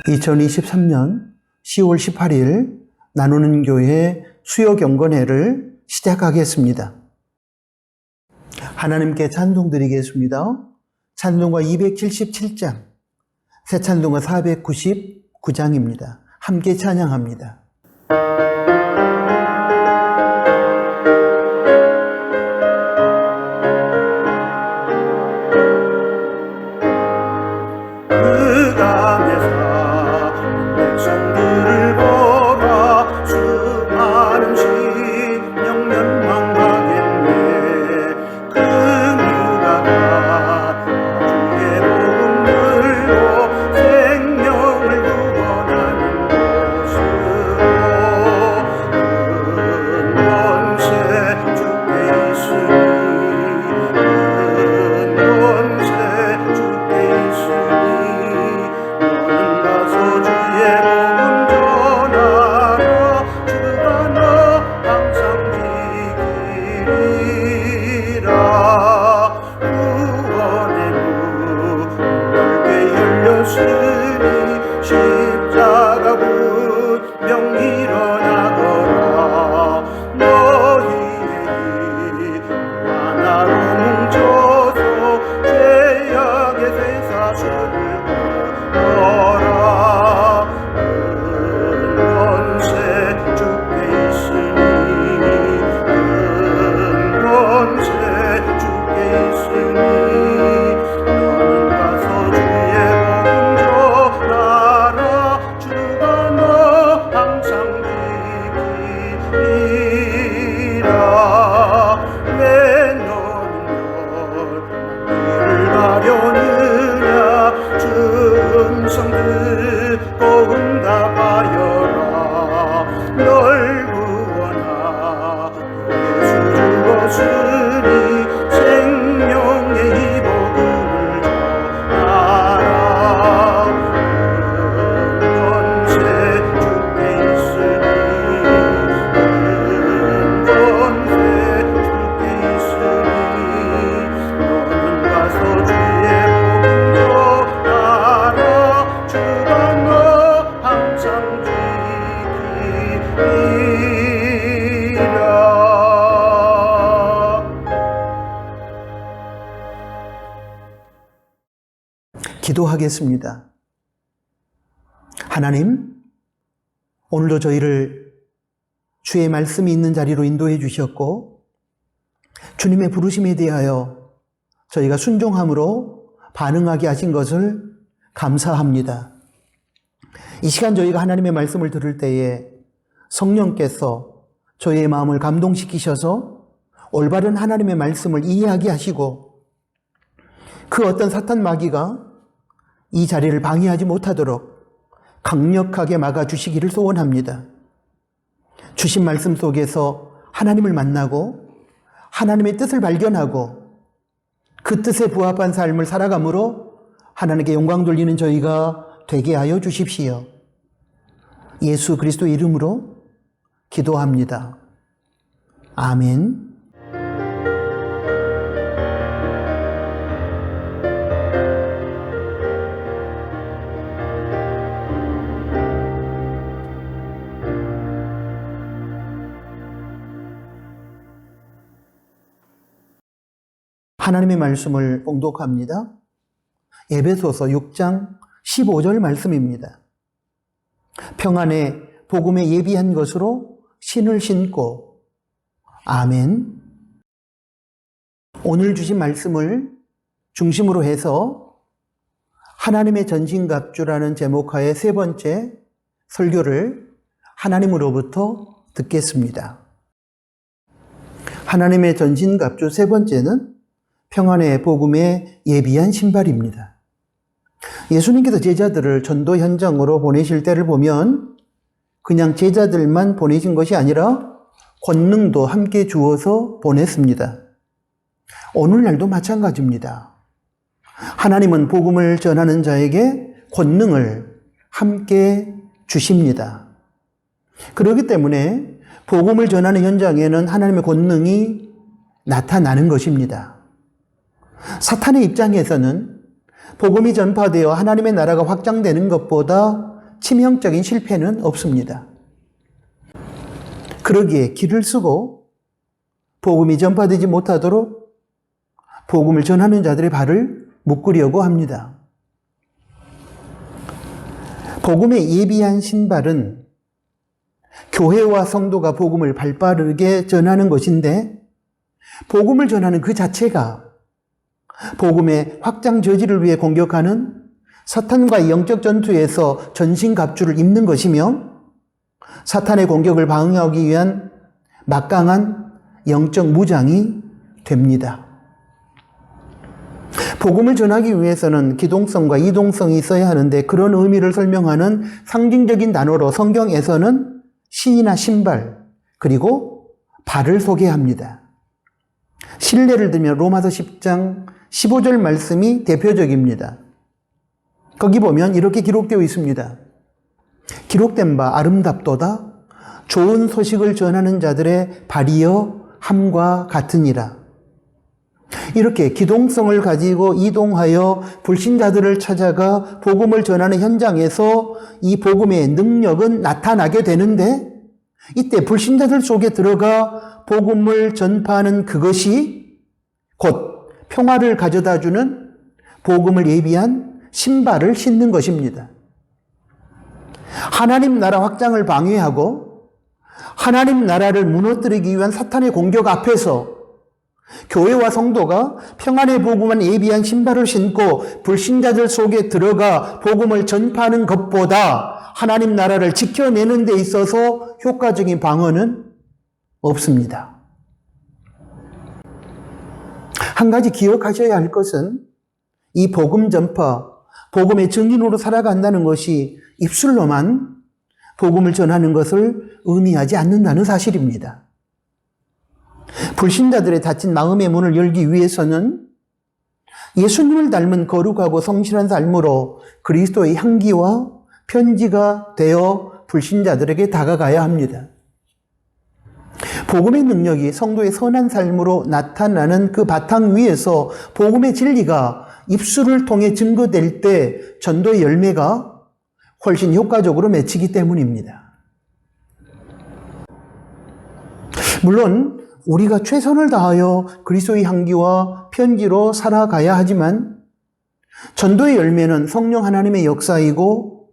2023년 10월 18일 나누는 교회 수요경건회를 시작하겠습니다. 하나님께 찬송 드리겠습니다. 찬송가 277장, 새 찬송가 499장입니다. 함께 찬양합니다. 기도하겠습니다. 하나님, 오늘도 저희를 주의 말씀이 있는 자리로 인도해 주셨고 주님의 부르심에 대하여 저희가 순종함으로 반응하게 하신 것을 감사합니다. 이 시간 저희가 하나님의 말씀을 들을 때에 성령께서 저희의 마음을 감동시키셔서 올바른 하나님의 말씀을 이해하게 하시고 그 어떤 사탄 마귀가 이 자리를 방해하지 못하도록 강력하게 막아주시기를 소원합니다. 주신 말씀 속에서 하나님을 만나고 하나님의 뜻을 발견하고 그 뜻에 부합한 삶을 살아감으로 하나님께 영광 돌리는 저희가 되게 하여 주십시오. 예수 그리스도의 이름으로 기도합니다. 아멘. 하나님의 말씀을 봉독합니다. 에베소서 6장 15절 말씀입니다. 평안에 복음에 예비한 것으로 신을 신고. 아멘. 오늘 주신 말씀을 중심으로 해서 하나님의 전신갑주라는 제목하에 세 번째 설교를 하나님으로부터 듣겠습니다. 하나님의 전신갑주 세 번째는 평안의 복음에 예비한 신발입니다. 예수님께서 제자들을 전도 현장으로 보내실 때를 보면 그냥 제자들만 보내신 것이 아니라 권능도 함께 주어서 보냈습니다. 오늘날도 마찬가지입니다. 하나님은 복음을 전하는 자에게 권능을 함께 주십니다. 그렇기 때문에 복음을 전하는 현장에는 하나님의 권능이 나타나는 것입니다. 사탄의 입장에서는 복음이 전파되어 하나님의 나라가 확장되는 것보다 치명적인 실패는 없습니다. 그러기에 길을 쓰고 복음이 전파되지 못하도록 복음을 전하는 자들의 발을 묶으려고 합니다. 복음에 예비한 신발은 교회와 성도가 복음을 발빠르게 전하는 것인데, 복음을 전하는 그 자체가 복음의 확장 저지를 위해 공격하는 사탄과의 영적 전투에서 전신갑주를 입는 것이며, 사탄의 공격을 방어하기 위한 막강한 영적 무장이 됩니다. 복음을 전하기 위해서는 기동성과 이동성이 있어야 하는데, 그런 의미를 설명하는 상징적인 단어로 성경에서는 신이나 신발, 그리고 발을 소개합니다. 신뢰를 들면 로마서 10장 15절 말씀이 대표적입니다. 거기 보면 이렇게 기록되어 있습니다. 기록된 바 아름답도다. 좋은 소식을 전하는 자들의 발이여 함과 같으니라. 이렇게 기동성을 가지고 이동하여 불신자들을 찾아가 복음을 전하는 현장에서 이 복음의 능력은 나타나게 되는데, 이때 불신자들 속에 들어가 복음을 전파하는 그것이 곧 평화를 가져다주는 복음을 예비한 신발을 신는 것입니다. 하나님 나라 확장을 방해하고 하나님 나라를 무너뜨리기 위한 사탄의 공격 앞에서 교회와 성도가 평안의 복음을 예비한 신발을 신고 불신자들 속에 들어가 복음을 전파하는 것보다 하나님 나라를 지켜내는 데 있어서 효과적인 방어는 없습니다. 한 가지 기억하셔야 할 것은 이 복음 전파, 복음의 증인으로 살아간다는 것이 입술로만 복음을 전하는 것을 의미하지 않는다는 사실입니다. 불신자들의 닫힌 마음의 문을 열기 위해서는 예수님을 닮은 거룩하고 성실한 삶으로 그리스도의 향기와 편지가 되어 불신자들에게 다가가야 합니다. 복음의 능력이 성도의 선한 삶으로 나타나는 그 바탕 위에서 복음의 진리가 입술을 통해 증거될 때 전도의 열매가 훨씬 효과적으로 맺히기 때문입니다. 물론 우리가 최선을 다하여 그리스도의 향기와 편지로 살아가야 하지만, 전도의 열매는 성령 하나님의 역사이고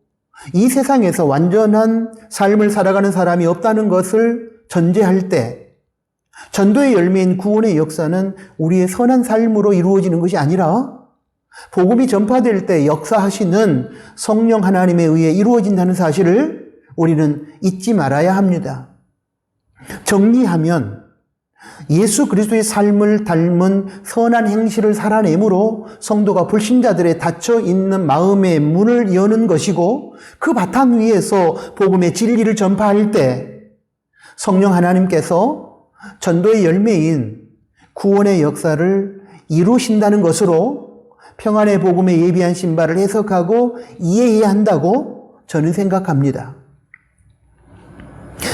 이 세상에서 완전한 삶을 살아가는 사람이 없다는 것을 전제할 때, 전도의 열매인 구원의 역사는 우리의 선한 삶으로 이루어지는 것이 아니라 복음이 전파될 때 역사하시는 성령 하나님에 의해 이루어진다는 사실을 우리는 잊지 말아야 합니다. 정리하면 예수 그리스도의 삶을 닮은 선한 행실을 살아내므로 성도가 불신자들의 닫혀있는 마음의 문을 여는 것이고, 그 바탕 위에서 복음의 진리를 전파할 때 성령 하나님께서 전도의 열매인 구원의 역사를 이루신다는 것으로 평안의 복음에 예비한 신발을 해석하고 이해해야 한다고 저는 생각합니다.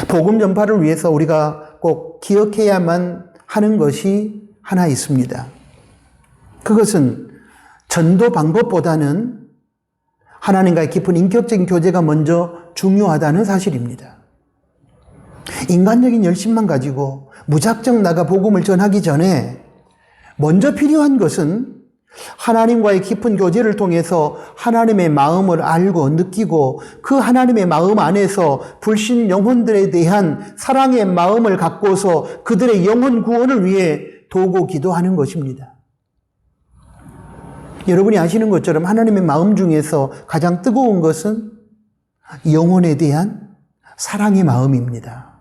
복음 전파를 위해서 우리가 꼭 기억해야만 하는 것이 하나 있습니다. 그것은 전도 방법보다는 하나님과의 깊은 인격적인 교제가 먼저 중요하다는 사실입니다. 인간적인 열심만 가지고 무작정 나가 복음을 전하기 전에 먼저 필요한 것은 하나님과의 깊은 교제를 통해서 하나님의 마음을 알고 느끼고 그 하나님의 마음 안에서 불신 영혼들에 대한 사랑의 마음을 갖고서 그들의 영혼 구원을 위해 도고 기도하는 것입니다. 여러분이 아시는 것처럼 하나님의 마음 중에서 가장 뜨거운 것은 영혼에 대한 사랑의 마음입니다.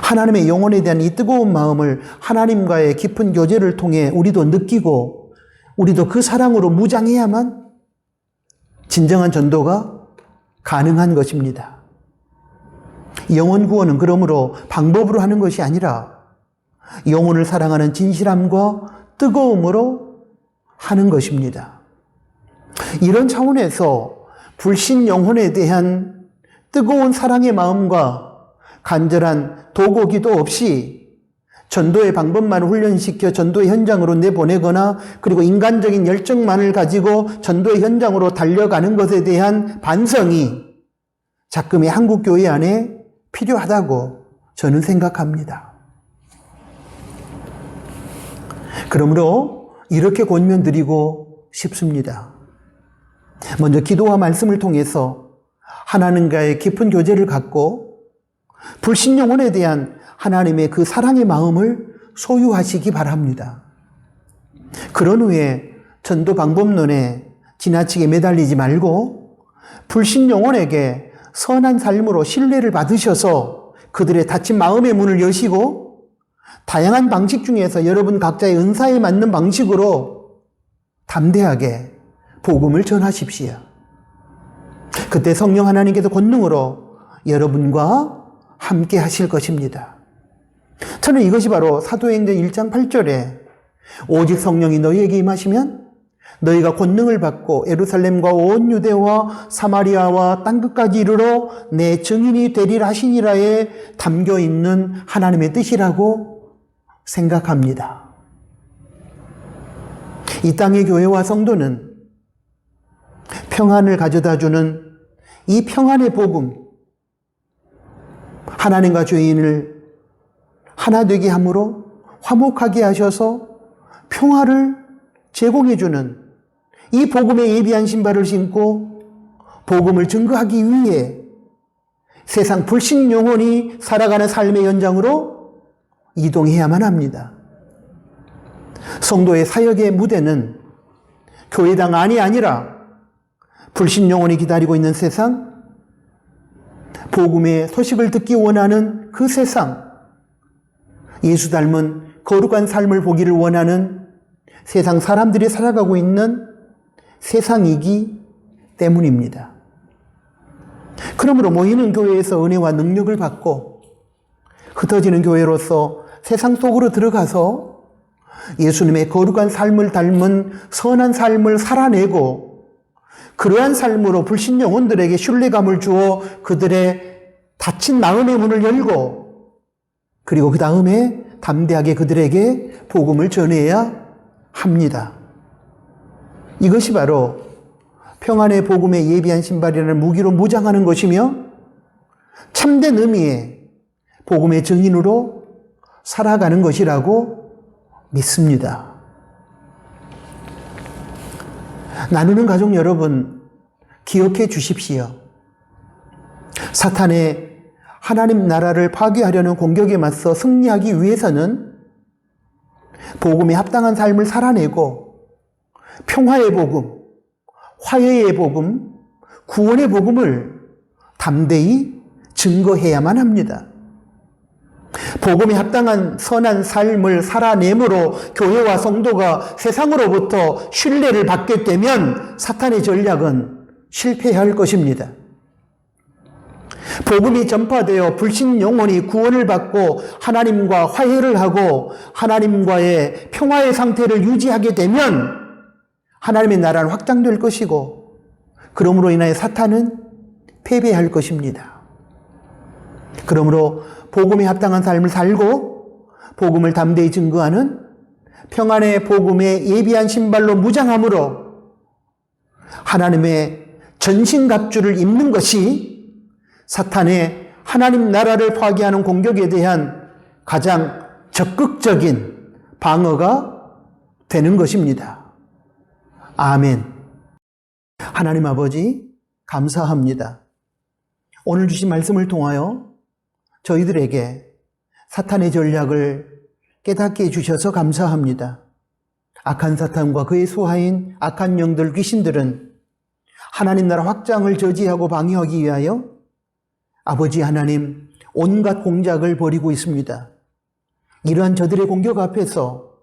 하나님의 영혼에 대한 이 뜨거운 마음을 하나님과의 깊은 교제를 통해 우리도 느끼고 우리도 그 사랑으로 무장해야만 진정한 전도가 가능한 것입니다. 영혼 구원은 그러므로 방법으로 하는 것이 아니라 영혼을 사랑하는 진실함과 뜨거움으로 하는 것입니다. 이런 차원에서 불신 영혼에 대한 뜨거운 사랑의 마음과 간절한 도고 기도 없이 전도의 방법만 훈련시켜 전도의 현장으로 내보내거나 그리고 인간적인 열정만을 가지고 전도의 현장으로 달려가는 것에 대한 반성이 자금의 한국 교회 안에 필요하다고 저는 생각합니다. 그러므로 이렇게 권면드리고 싶습니다. 먼저 기도와 말씀을 통해서 하나님과의 깊은 교제를 갖고 불신 영혼에 대한 하나님의 그 사랑의 마음을 소유하시기 바랍니다. 그런 후에 전도 방법론에 지나치게 매달리지 말고 불신 영혼에게 선한 삶으로 신뢰를 받으셔서 그들의 닫힌 마음의 문을 여시고 다양한 방식 중에서 여러분 각자의 은사에 맞는 방식으로 담대하게 복음을 전하십시오. 그때 성령 하나님께서 권능으로 여러분과 함께 하실 것입니다. 저는 이것이 바로 사도행전 1장 8절에 오직 성령이 너희에게 임하시면 너희가 권능을 받고 예루살렘과 온 유대와 사마리아와 땅끝까지 이르러 내 증인이 되리라 하시니라에 담겨 있는 하나님의 뜻이라고 생각합니다. 이 땅의 교회와 성도는 평안을 가져다주는 이 평안의 복음, 하나님과 죄인을 하나 되게 함으로 화목하게 하셔서 평화를 제공해주는 이 복음에 예비한 신발을 신고 복음을 증거하기 위해 세상 불신 영혼이 살아가는 삶의 연장으로 이동해야만 합니다. 성도의 사역의 무대는 교회당 안이 아니라 불신 영혼이 기다리고 있는 세상, 복음의 소식을 듣기 원하는 그 세상, 예수 닮은 거룩한 삶을 보기를 원하는 세상 사람들이 살아가고 있는 세상이기 때문입니다. 그러므로 모이는 교회에서 은혜와 능력을 받고 흩어지는 교회로서 세상 속으로 들어가서 예수님의 거룩한 삶을 닮은 선한 삶을 살아내고 그러한 삶으로 불신 영혼들에게 신뢰감을 주어 그들의 닫힌 마음의 문을 열고 그리고 그 다음에 담대하게 그들에게 복음을 전해야 합니다. 이것이 바로 평안의 복음에 예비한 신발이라는 무기로 무장하는 것이며 참된 의미의 복음의 증인으로 살아가는 것이라고 믿습니다. 나누는 가족 여러분, 기억해 주십시오. 사탄의 하나님 나라를 파괴하려는 공격에 맞서 승리하기 위해서는 복음에 합당한 삶을 살아내고 평화의 복음, 화해의 복음, 구원의 복음을 담대히 증거해야만 합니다. 복음에 합당한 선한 삶을 살아내므로 교회와 성도가 세상으로부터 신뢰를 받게 되면 사탄의 전략은 실패할 것입니다. 복음이 전파되어 불신 영혼이 구원을 받고 하나님과 화해를 하고 하나님과의 평화의 상태를 유지하게 되면 하나님의 나라는 확장될 것이고 그러므로 인하여 사탄은 패배할 것입니다. 그러므로 복음에 합당한 삶을 살고 복음을 담대히 증거하는 평안의 복음에 예비한 신발로 무장함으로 하나님의 전신갑주를 입는 것이 사탄의 하나님 나라를 파괴하는 공격에 대한 가장 적극적인 방어가 되는 것입니다. 아멘. 하나님 아버지 감사합니다. 오늘 주신 말씀을 통하여 저희들에게 사탄의 전략을 깨닫게 해주셔서 감사합니다. 악한 사탄과 그의 수하인 악한 영들, 귀신들은 하나님 나라 확장을 저지하고 방해하기 위하여 아버지 하나님 온갖 공작을 벌이고 있습니다. 이러한 저들의 공격 앞에서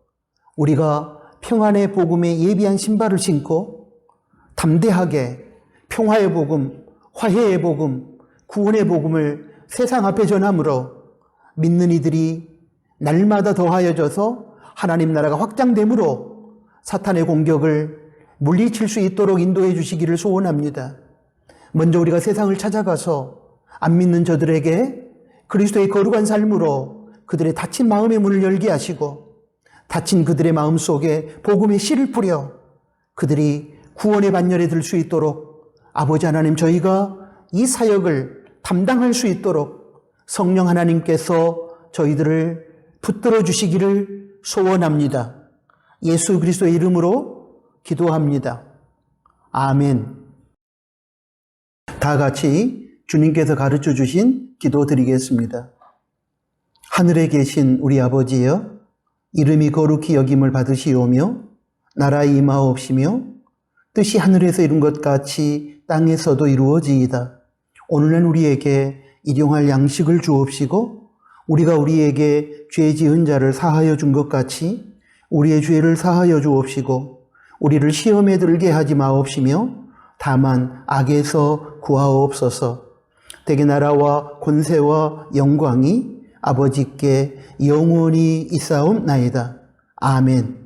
우리가 평안의 복음에 예비한 신발을 신고 담대하게 평화의 복음, 화해의 복음, 구원의 복음을 세상 앞에 전함으로 믿는 이들이 날마다 더하여져서 하나님 나라가 확장됨으로 사탄의 공격을 물리칠 수 있도록 인도해 주시기를 소원합니다. 먼저 우리가 세상을 찾아가서 안 믿는 저들에게 그리스도의 거룩한 삶으로 그들의 닫힌 마음의 문을 열게 하시고 닫힌 그들의 마음 속에 복음의 씨를 뿌려 그들이 구원의 반열에 들 수 있도록 아버지 하나님, 저희가 이 사역을 담당할 수 있도록 성령 하나님께서 저희들을 붙들어 주시기를 소원합니다. 예수 그리스도의 이름으로 기도합니다. 아멘. 다 같이 주님께서 가르쳐 주신 기도 드리겠습니다. 하늘에 계신 우리 아버지여, 이름이 거룩히 여김을 받으시오며 나라에 임하옵시며 뜻이 하늘에서 이룬 것 같이 땅에서도 이루어지이다. 오늘은 우리에게 일용할 양식을 주옵시고 우리가 우리에게 죄 지은 자를 사하여 준 것 같이 우리의 죄를 사하여 주옵시고 우리를 시험에 들게 하지 마옵시며 다만 악에서 구하옵소서. 대개 나라와 권세와 영광이 아버지께 영원히 있사옵나이다. 아멘.